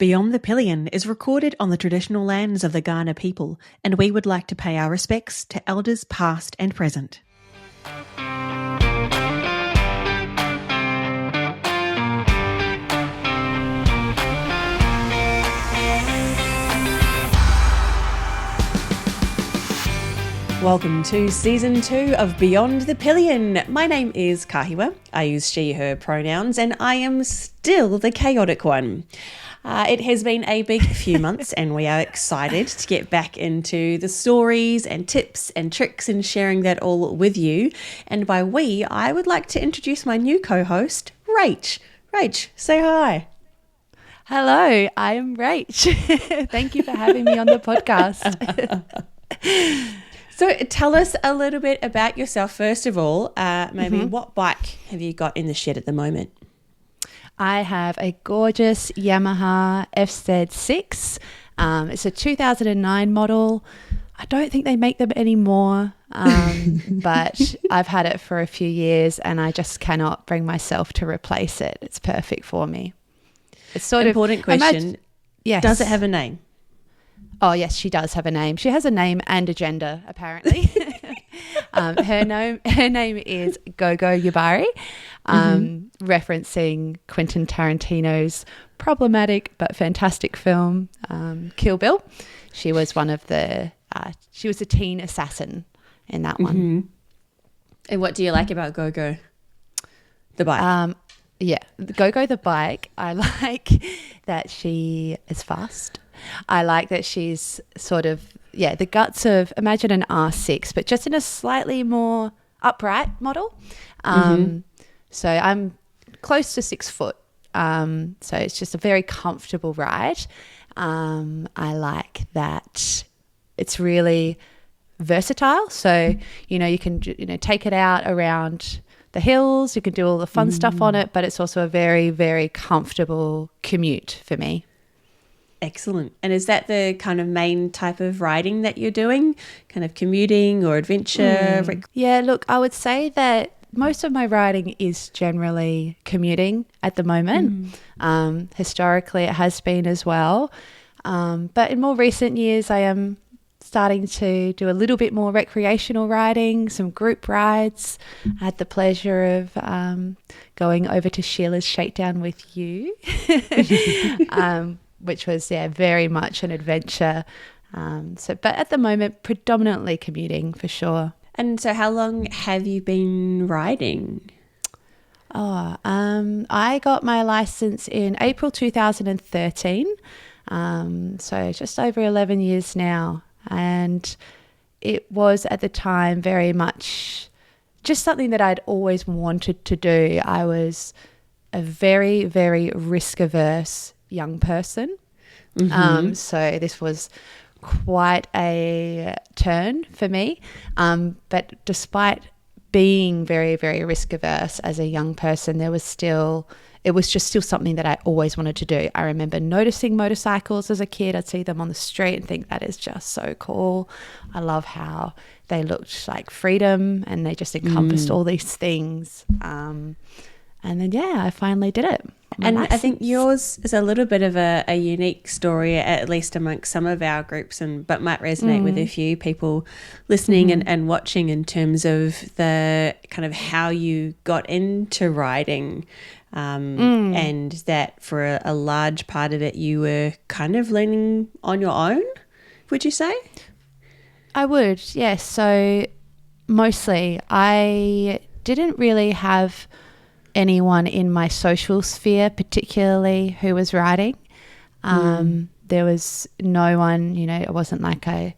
Beyond the Pillion is recorded on the traditional lands of the Kaurna people, and we would like to pay our respects to elders past and present. Welcome to Season 2 of Beyond the Pillion. My name is Kahiwa. I use she, her pronouns, and I am still the chaotic one. It has been a big few months and we are excited to get back into the stories and tips and tricks and sharing that all with you. And by we, I would like to introduce my new co-host, Rach. Rach, say hi. Hello, I am Rach. Thank you for having me on the podcast. So tell us a little bit about yourself, first of all. Maybe what bike have you got in the shed at the moment? I have a gorgeous Yamaha FZ6. It's a 2009 model. I don't think they make them anymore, but I've had it for a few years and I just cannot bring myself to replace it. It's perfect for me. It's sort Important of question. Yes. Does it have a name? Oh, yes, she does have a name. She has a name and a gender, apparently. Her name is Gogo Yubari, referencing Quentin Tarantino's problematic but fantastic film, Kill Bill. She was she was a teen assassin in that one. And what do you like about Gogo, the bike? Gogo the bike, I like that she is fast. I like that she's sort of, the guts of, imagine an R6, but just in a slightly more upright model. So I'm close to 6 foot. So it's just a very comfortable ride. I like that it's really versatile. So, you can, take it out around the hills. You can do all the fun stuff on it, but it's also a very, very comfortable commute for me. Excellent. And is that the kind of main type of riding that you're doing? Kind of commuting or adventure? Yeah, look, I would say that most of my riding is generally commuting at the moment. Historically, it has been as well. But in more recent years, I am starting to do a little bit more recreational riding, some group rides. I had the pleasure of going over to Sheila's Shakedown with you. Which was, very much an adventure. But at the moment, predominantly commuting for sure. And so how long have you been riding? I got my license in April 2013. So just over 11 years now. And it was at the time very much just something that I'd always wanted to do. I was a very, very risk-averse young person. So this was quite a turn for me. But despite being very, very risk averse as a young person, it was still something that I always wanted to do. I remember noticing motorcycles as a kid. I'd see them on the street and think that is just so cool. I love how they looked like freedom and they just encompassed all these things. And then, I finally did it. And I think yours is a little bit of a unique story, at least amongst some of our groups, but might resonate with a few people listening and watching in terms of the kind of how you got into riding and that for a large part of it you were kind of learning on your own, would you say? I would, yes. So mostly I didn't really have anyone in my social sphere particularly who was riding. There was no one, it wasn't like I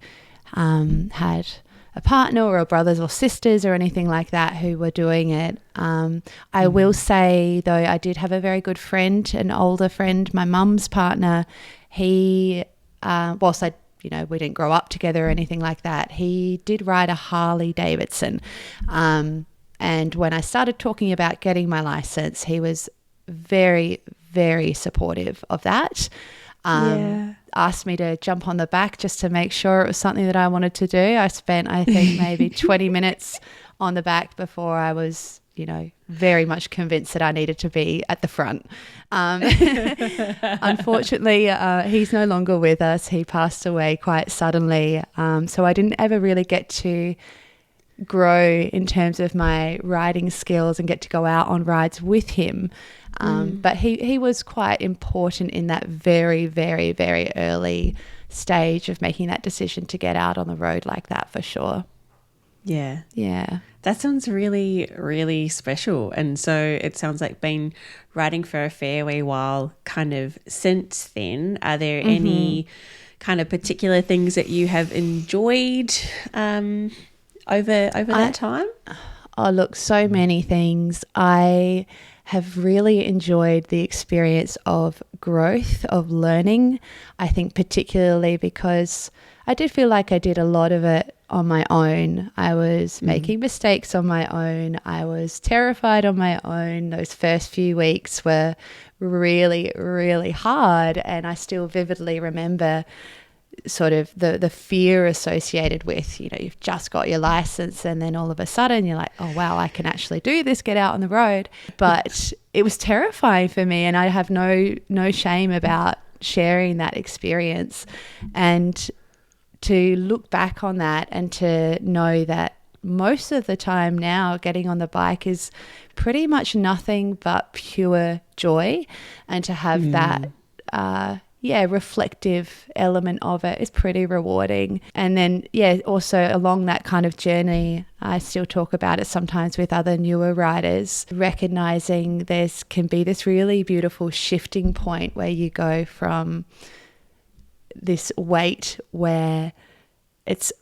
had a partner or brothers or sisters or anything like that who were doing it. I will say though, I did have a very good friend, an older friend, my mum's partner. He, whilst we didn't grow up together or anything like that, he did ride a Harley Davidson. And when I started talking about getting my license, he was very, very supportive of that. Asked me to jump on the back just to make sure it was something that I wanted to do. I spent, I think, maybe 20 minutes on the back before I was very much convinced that I needed to be at the front. Unfortunately, he's no longer with us. He passed away quite suddenly. So I didn't ever really get to grow in terms of my riding skills and get to go out on rides with him. But he was quite important in that very, very, very early stage of making that decision to get out on the road like that, for sure. Yeah. Yeah. That sounds really, really special. And so it sounds like been riding for a fair wee while kind of since then. Are there any kind of particular things that you have enjoyed over that time? Oh, look, so many things. I have really enjoyed the experience of growth, of learning. I think particularly because I did feel like I did a lot of it on my own. I was making mistakes on my own. I was terrified on my own. Those first few weeks were really, really hard. And I still vividly remember sort of the fear associated with, you've just got your license and then all of a sudden you're like, oh, wow, I can actually do this, get out on the road. But it was terrifying for me, and I have no shame about sharing that experience. And to look back on that and to know that most of the time now getting on the bike is pretty much nothing but pure joy, and to have that reflective element of it is pretty rewarding. And then also along that kind of journey, I still talk about it sometimes with other newer riders, recognizing there can be this really beautiful shifting point where you go from this weight where it's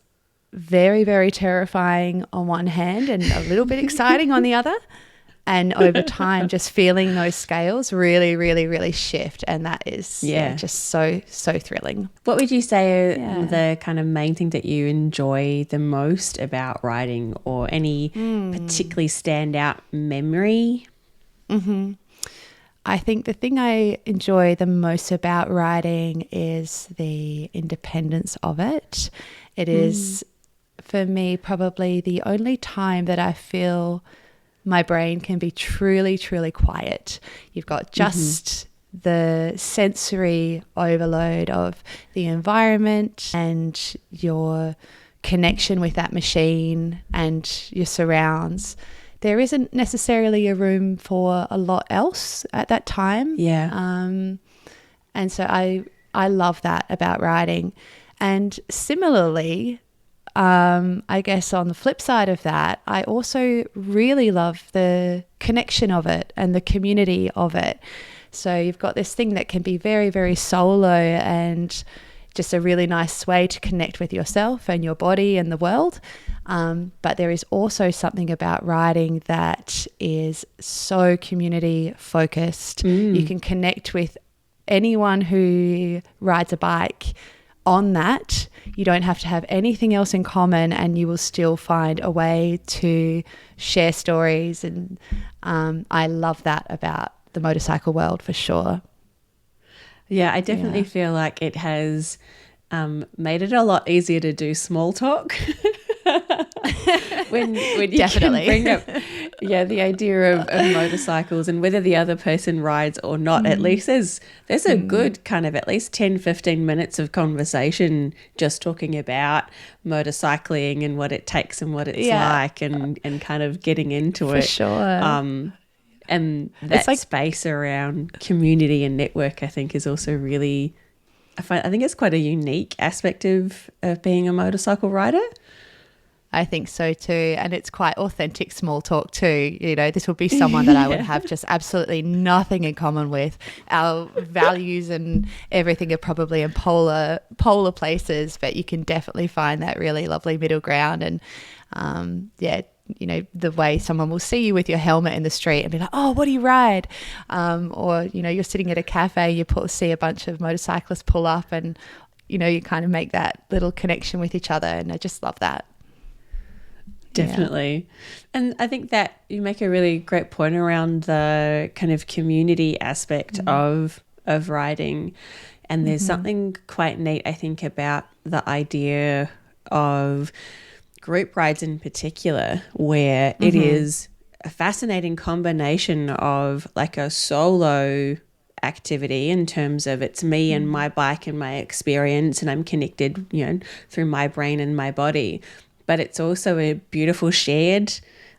very, very terrifying on one hand and a little bit exciting on the other. And over time, just feeling those scales really, really, really shift. And that is just so, so thrilling. What would you say are the kind of main thing that you enjoy the most about riding, or any particularly standout memory? I think the thing I enjoy the most about riding is the independence of it. It is, for me, probably the only time that I feel my brain can be truly, truly quiet. You've got just the sensory overload of the environment and your connection with that machine and your surrounds. There isn't necessarily a room for a lot else at that time. Yeah. And so I love that about riding. And similarly, I guess on the flip side of that, I also really love the connection of it and the community of it. So you've got this thing that can be very, very solo and just a really nice way to connect with yourself and your body and the world. But there is also something about riding that is so community focused. You can connect with anyone who rides a bike on that. You don't have to have anything else in common, and you will still find a way to share stories. And I love that about the motorcycle world, for sure. Yeah, I definitely feel like it has made it a lot easier to do small talk. when you Definitely. can bring up the idea of motorcycles, and whether the other person rides or not, at least there's a good kind of at least 10-15 minutes of conversation just talking about motorcycling and what it takes and what it's like, and kind of getting into it. For sure. And that space around community and network, I think, is also really, I think it's quite a unique aspect of being a motorcycle rider. I think so too. And it's quite authentic small talk too. This would be someone that I would have just absolutely nothing in common with. Our values and everything are probably in polar places, but you can definitely find that really lovely middle ground. And the way someone will see you with your helmet in the street and be like, oh, what do you ride? Or, you're sitting at a cafe, you see a bunch of motorcyclists pull up, and, you kind of make that little connection with each other. And I just love that. Definitely. Yeah. And I think that you make a really great point around the kind of community aspect of riding. And there's something quite neat, I think, about the idea of group rides in particular, where it is a fascinating combination of like a solo activity in terms of it's me and my bike and my experience, and I'm connected, through my brain and my body. But it's also a beautiful shared,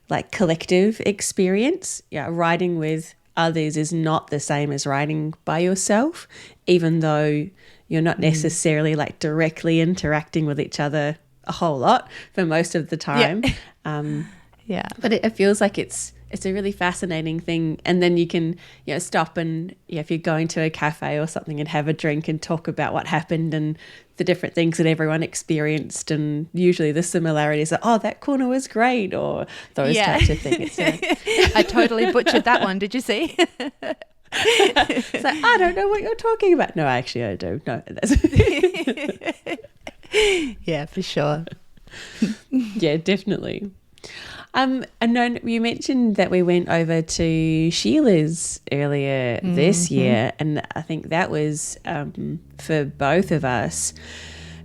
like collective experience. Yeah, riding with others is not the same as riding by yourself, even though you're not necessarily like directly interacting with each other a whole lot for most of the time. Yeah. But it feels like it's a really fascinating thing. And then you can, stop and if you're going to a cafe or something and have a drink and talk about what happened and the different things that everyone experienced. And usually the similarities are, oh, that corner was great, or those types of things. I totally butchered that one. Did you see? It's like, I don't know what you're talking about. No, actually, I do. No. Yeah, for sure. Yeah, definitely. And then you mentioned that we went over to Sheila's earlier this year, and I think that was for both of us,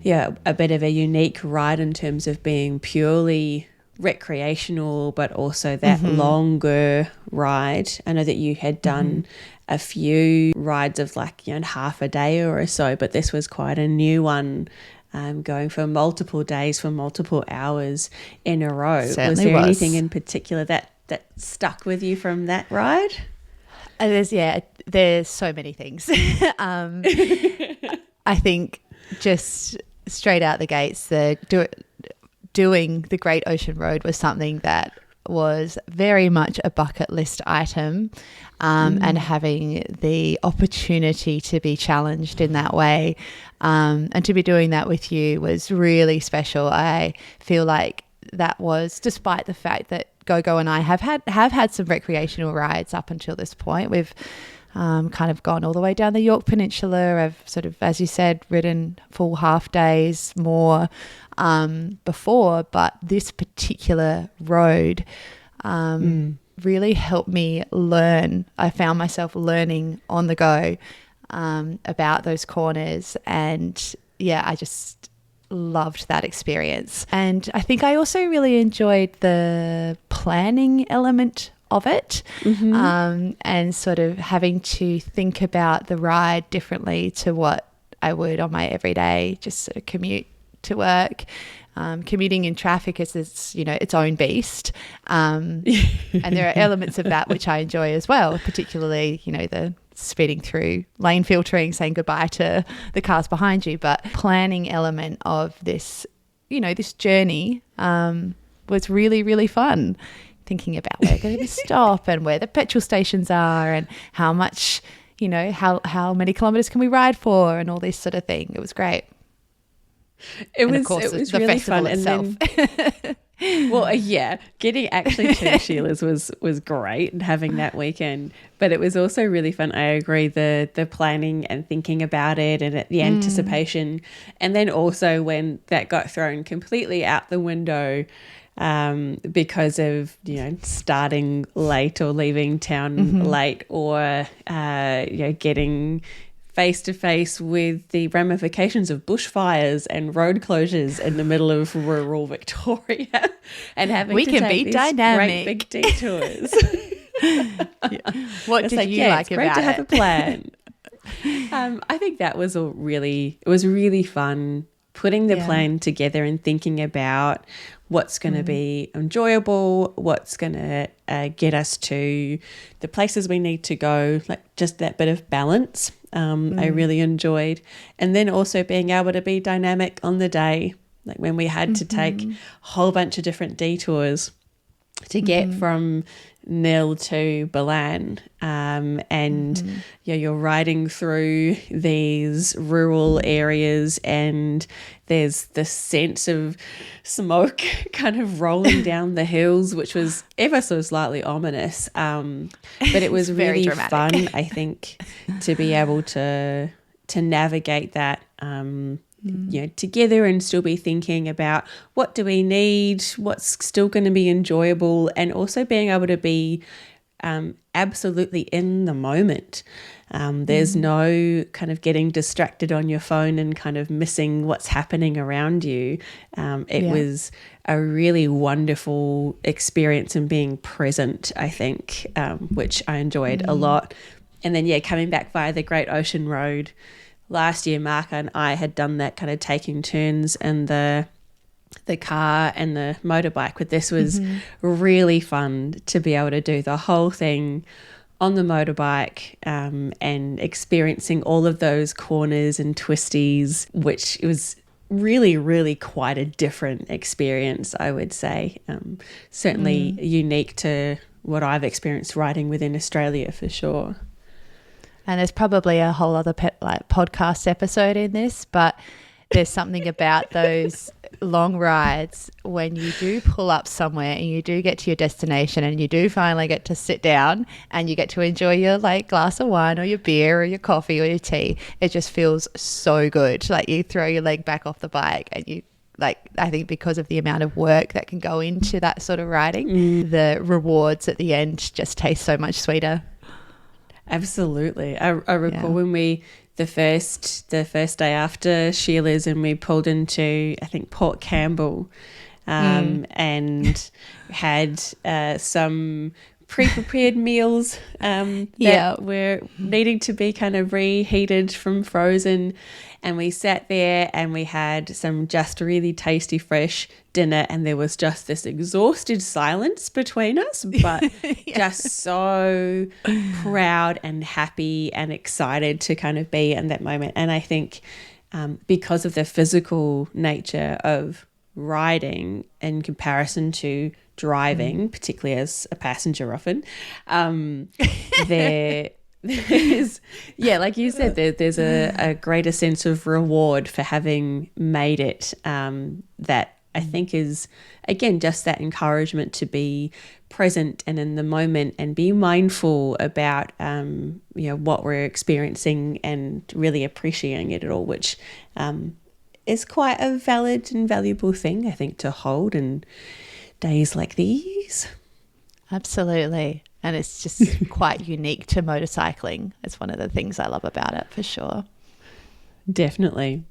a bit of a unique ride in terms of being purely recreational, but also that longer ride. I know that you had done a few rides of like half a day or so, but this was quite a new one. Going for multiple days, for multiple hours in a row. Certainly was there anything in particular that stuck with you from that ride? There's so many things. I think just straight out the gates, doing the Great Ocean Road was something that was very much a bucket list item, and having the opportunity to be challenged in that way, and to be doing that with you was really special. I feel like that was, despite the fact that Gogo and I have had some recreational rides up until this point. We've kind of gone all the way down the York Peninsula. I've sort of, as you said, ridden full half days more before, but this particular road really helped me learn. I found myself learning on the go about those corners, and I just loved that experience. And I think I also really enjoyed the planning element of it, and sort of having to think about the ride differently to what I would on my everyday just sort of commute to work. Commuting in traffic is its own beast, and there are elements of that which I enjoy as well, particularly the speeding through, lane filtering, saying goodbye to the cars behind you. But planning element of this, this journey was really, really fun. Thinking about where we're going to stop and where the petrol stations are and how much, how many kilometres can we ride for and all this sort of thing. It was great. It was the really festival fun. itself. And then, getting actually to Sheila's was great, and having that weekend. But it was also really fun. I agree, the planning and thinking about it and the anticipation, and then also when that got thrown completely out the window because of starting late or leaving town late, or getting face to face with the ramifications of bushfires and road closures in the middle of rural Victoria, and having to take these great big detours. What did you like about it? It's great to have a plan. I think that was it was really fun putting the plan together and thinking about what's going to be enjoyable, what's going to get us to the places we need to go, like just that bit of balance. I really enjoyed. And then also being able to be dynamic on the day, like when we had to take a whole bunch of different detours to get from Nil to Balan, and you're riding through these rural areas, and there's the sense of smoke kind of rolling down the hills, which was ever so slightly ominous, but it was really fun, I think, to be able to navigate that together and still be thinking about what do we need, what's still going to be enjoyable, and also being able to be absolutely in the moment. There's no kind of getting distracted on your phone and kind of missing what's happening around you. It was a really wonderful experience in being present, I think, which I enjoyed a lot. And then, coming back via the Great Ocean Road. Last year, Mark and I had done that kind of taking turns in the car and the motorbike, but this was really fun to be able to do the whole thing on the motorbike and experiencing all of those corners and twisties, which was really, really quite a different experience, I would say. Certainly unique to what I've experienced riding within Australia for sure. And there's probably a whole other podcast episode in this, but there's something about those long rides when you do pull up somewhere and you do get to your destination and you do finally get to sit down and you get to enjoy your glass of wine or your beer or your coffee or your tea. It just feels so good. Like you throw your leg back off the bike and you I think because of the amount of work that can go into that sort of riding, the rewards at the end just taste so much sweeter. Absolutely. I recall when the first day after Sheila's and we pulled into, I think, Port Campbell and had some pre-prepared meals that were needing to be kind of reheated from frozen. And we sat there and we had some just really tasty fresh dinner, and there was just this exhausted silence between us, but just so proud and happy and excited to kind of be in that moment. And I think because of the physical nature of riding in comparison to driving, particularly as a passenger often, there's like you said, there's a greater sense of reward for having made it, that I think is, again, just that encouragement to be present and in the moment and be mindful about what we're experiencing and really appreciating it all, which is quite a valid and valuable thing, I think, to hold in days like these. Absolutely. And it's just quite unique to motorcycling. It's one of the things I love about it, for sure. Definitely.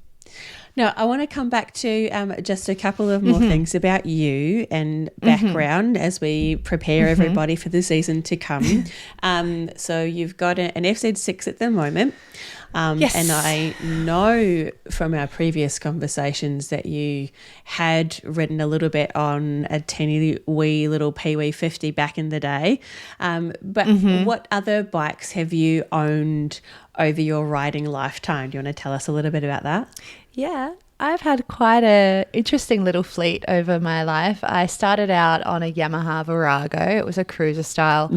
Now, I want to come back to just a couple of more things about you and background as we prepare everybody for the season to come. So you've got an FZ6 at the moment. Yes. And I know from our previous conversations that you had ridden a little bit on a teeny wee little Pee-wee 50 back in the day. But what other bikes have you owned over your riding lifetime? Do you want to tell us a little bit about that? Yeah, I've had quite a interesting little fleet over my life. I started out on a Yamaha Virago. It was a cruiser style.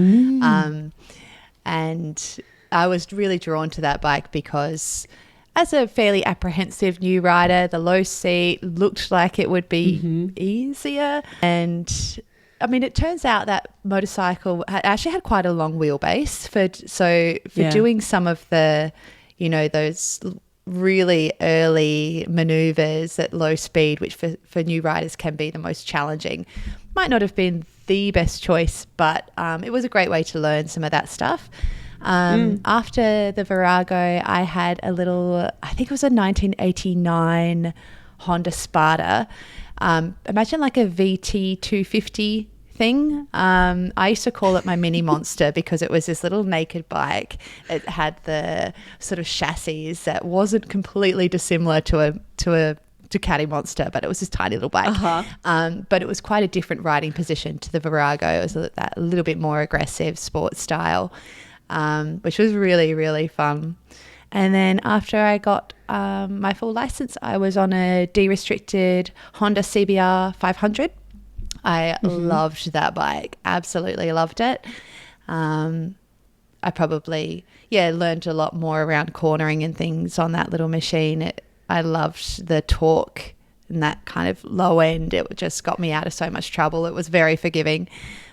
And I was really drawn to that bike because as a fairly apprehensive new rider, the low seat looked like it would be easier. And I mean, it turns out that motorcycle actually had quite a long wheelbase for doing some of the, those really early maneuvers at low speed, which for new riders can be the most challenging. Might not have been the best choice, but it was a great way to learn some of that stuff. After the Virago, I had a little, I think it was a 1989 Honda Sparta. Imagine like a VT 250 thing. I used to call it my mini monster because it was this little naked bike. It had the sort of chassis that wasn't completely dissimilar to a Ducati Monster, but it was this tiny little bike. But it was quite a different riding position to the Virago. It was that a little bit more aggressive sports style, which was really, really fun. And then after I got my full license, I was on a de-restricted Honda CBR 500. I loved that bike, absolutely loved it. I probably, learned a lot more around cornering and things on that little machine. I loved the torque and that kind of low end. It just got me out of so much trouble. It was very forgiving.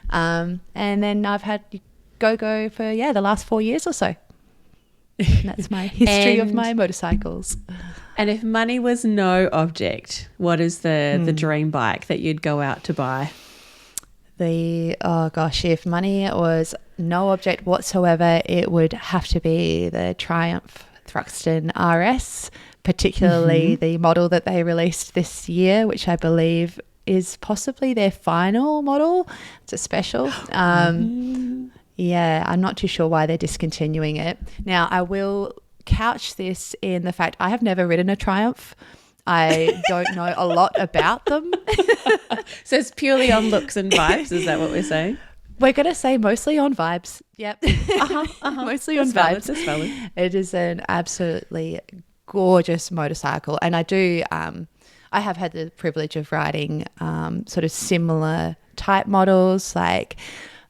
And then I've had go for, the last 4 years or so. And that's my history of my motorcycles. And if money was no object, what is the dream bike that you'd go out to buy? If money was no object whatsoever, it would have to be the Triumph Thruxton RS, particularly the model that they released this year, which I believe is possibly their final model. It's a special. Yeah, I'm not too sure why they're discontinuing it. Now, I will couch this in the fact I have never ridden a Triumph. I don't know a lot about them. So it's purely on looks and vibes, is that what we're saying? We're going to say mostly on vibes. Yep. Mostly on vibes. That's valid. It is an absolutely gorgeous motorcycle. And I do, I have had the privilege of riding sort of similar type models, like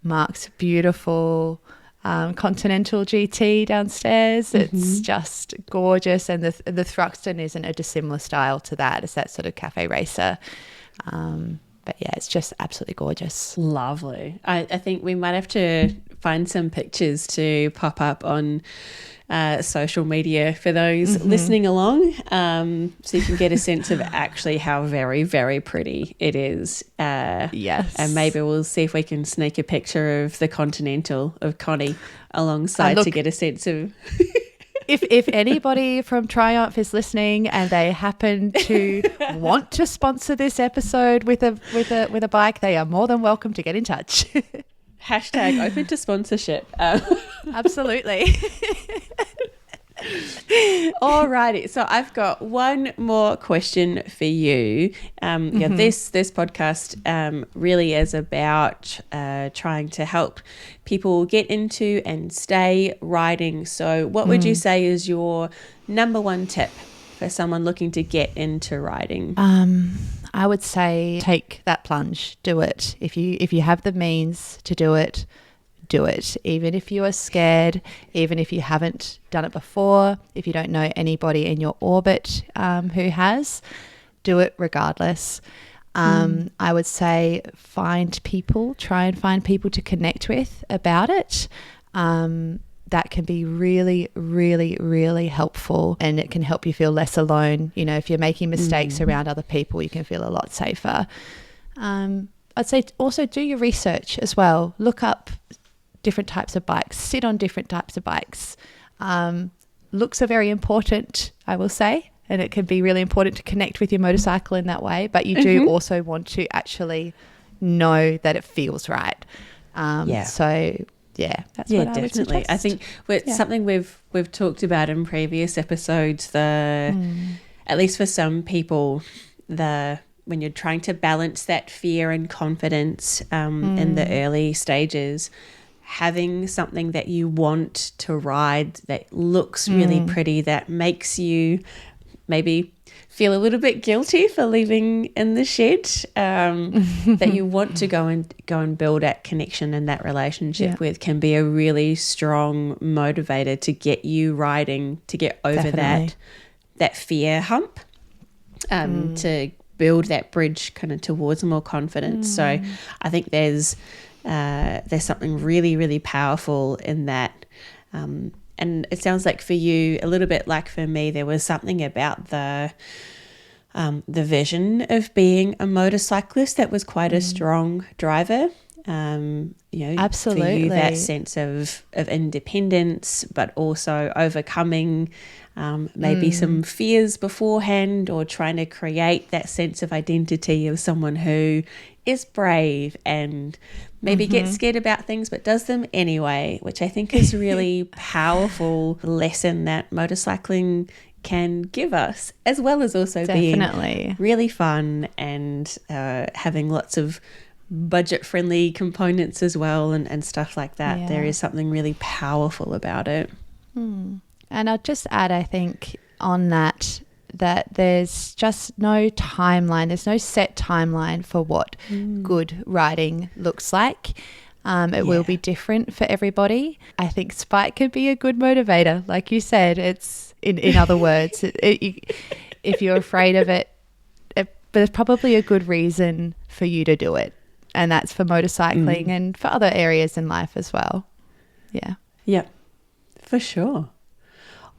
Mark's beautiful Continental GT downstairs. It's just gorgeous. And the Thruxton isn't a dissimilar style to that. It's that sort of cafe racer. But yeah, it's just absolutely gorgeous. Lovely. I think we might have to find some pictures to pop up on social media for those listening along, so you can get a sense of actually how very, very pretty it is. Yes. And maybe we'll see if we can sneak a picture of the Continental of Connie alongside to get a sense of... If anybody from Triumph is listening and they happen to want to sponsor this episode with a bike, they are more than welcome to get in touch. Hashtag open to sponsorship. Absolutely. Alrighty, so I've got one more question for you. This podcast really is about trying to help people get into and stay riding. So what would you say is your number one tip for someone looking to get into riding? I would say take that plunge. Do it. If you have the means to do it, do it. Even if you are scared, even if you haven't done it before, if you don't know anybody in your orbit who has, do it regardless. I would say try and find people to connect with about it. That can be really, really, really helpful, and it can help you feel less alone. You know, if you're making mistakes around other people, you can feel a lot safer. I'd say also do your research as well. Look up different types of bikes, sit on different types of bikes. Looks are very important, I will say, and it can be really important to connect with your motorcycle in that way, but you do also want to actually know that it feels right. So yeah, that's what I would suggest. I think something we've talked about in previous episodes, at least for some people, when you're trying to balance that fear and confidence in the early stages, having something that you want to ride that looks really pretty, that makes you maybe feel a little bit guilty for leaving in the shed, that you want to go and build that connection and that relationship with, can be a really strong motivator to get you riding, to get over that fear hump, to build that bridge kind of towards more confidence. So I think there's something really, really powerful in that. And it sounds like for you, a little bit like for me, there was something about the vision of being a motorcyclist that was quite a strong driver. Absolutely. For you, that sense of independence, but also overcoming maybe some fears beforehand, or trying to create that sense of identity of someone who is brave and maybe gets scared about things but does them anyway, which I think is really powerful lesson that motorcycling can give us, as well as also being really fun and having lots of budget-friendly components as well, and stuff like that. There is something really powerful about it. And I'll just add, I think, on that there's just no timeline. There's no set timeline for what good riding looks like. It will be different for everybody. I think spike could be a good motivator. Like you said, it's in other words, if you're afraid of it, there's probably a good reason for you to do it. And that's for motorcycling and for other areas in life as well. Yeah. Yeah, for sure.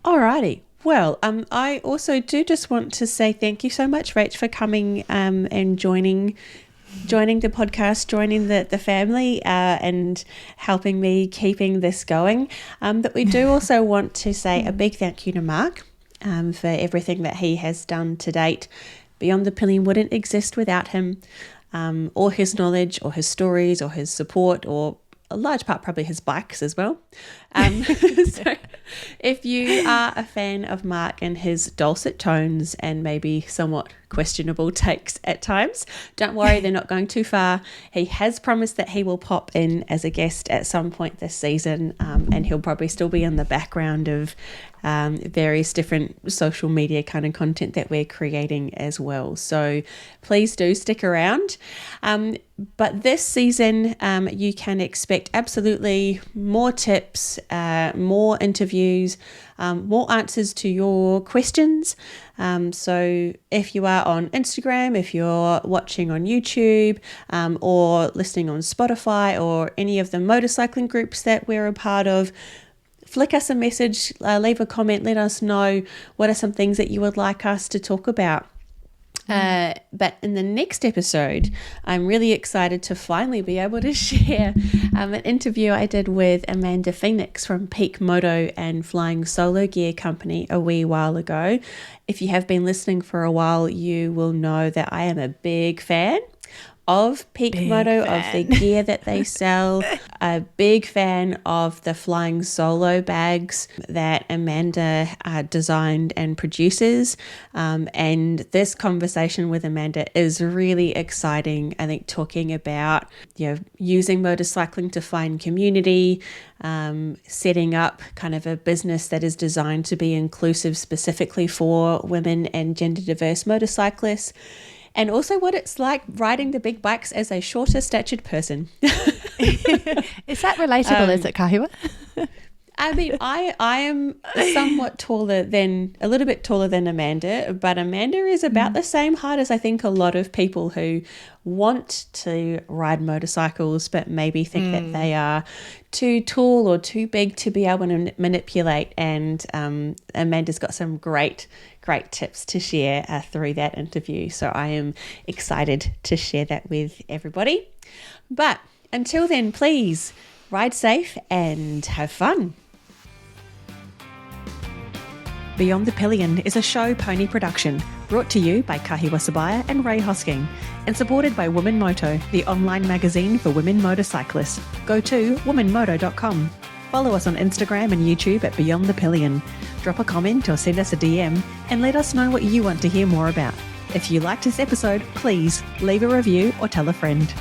Alrighty. Well, I also do just want to say thank you so much, Rach, for coming and joining joining the podcast, joining the family, and helping me keeping this going. But we do also want to say a big thank you to Mark for everything that he has done to date. Beyond the Pillion wouldn't exist without him, or his knowledge, or his stories, or his support, or a large part probably his bikes as well. So if you are a fan of Mark and his dulcet tones and maybe somewhat questionable takes at times, don't worry, they're not going too far. He has promised that he will pop in as a guest at some point this season, and he'll probably still be in the background of various different social media kind of content that we're creating as well. So please do stick around. But this season, you can expect absolutely more tips, more interviews, more answers to your questions. So if you are on Instagram, if you're watching on YouTube, or listening on Spotify or any of the motorcycling groups that we're a part of, flick us a message, leave a comment, let us know what are some things that you would like us to talk about. But in the next episode, I'm really excited to finally be able to share an interview I did with Amanda Phoenix from Peak Moto and Flying Solo Gear Company a wee while ago. If you have been listening for a while, you will know that I am a big fan of Peak Moto, of the gear that they sell, a big fan of the Flying Solo bags that Amanda designed and produces. And this conversation with Amanda is really exciting. I think talking about, using motorcycling to find community, setting up kind of a business that is designed to be inclusive specifically for women and gender diverse motorcyclists. And also what it's like riding the big bikes as a shorter statured person. Is that relatable, is it, Kahiwa? I mean, I am somewhat a little bit taller than Amanda, but Amanda is about the same height as I think a lot of people who want to ride motorcycles, but maybe think that they are too tall or too big to be able to manipulate. And Amanda's got some great tips to share through that interview. So I am excited to share that with everybody. But until then, please ride safe and have fun. Beyond the Pillion is a show pony production brought to you by Kahiwa Sebire and Ray Hosking and supported by Women Moto, the online magazine for women motorcyclists. Go to womanmoto.com. Follow us on Instagram and YouTube at Beyond the Pillion. Drop a comment or send us a DM and let us know what you want to hear more about. If you liked this episode, please leave a review or tell a friend.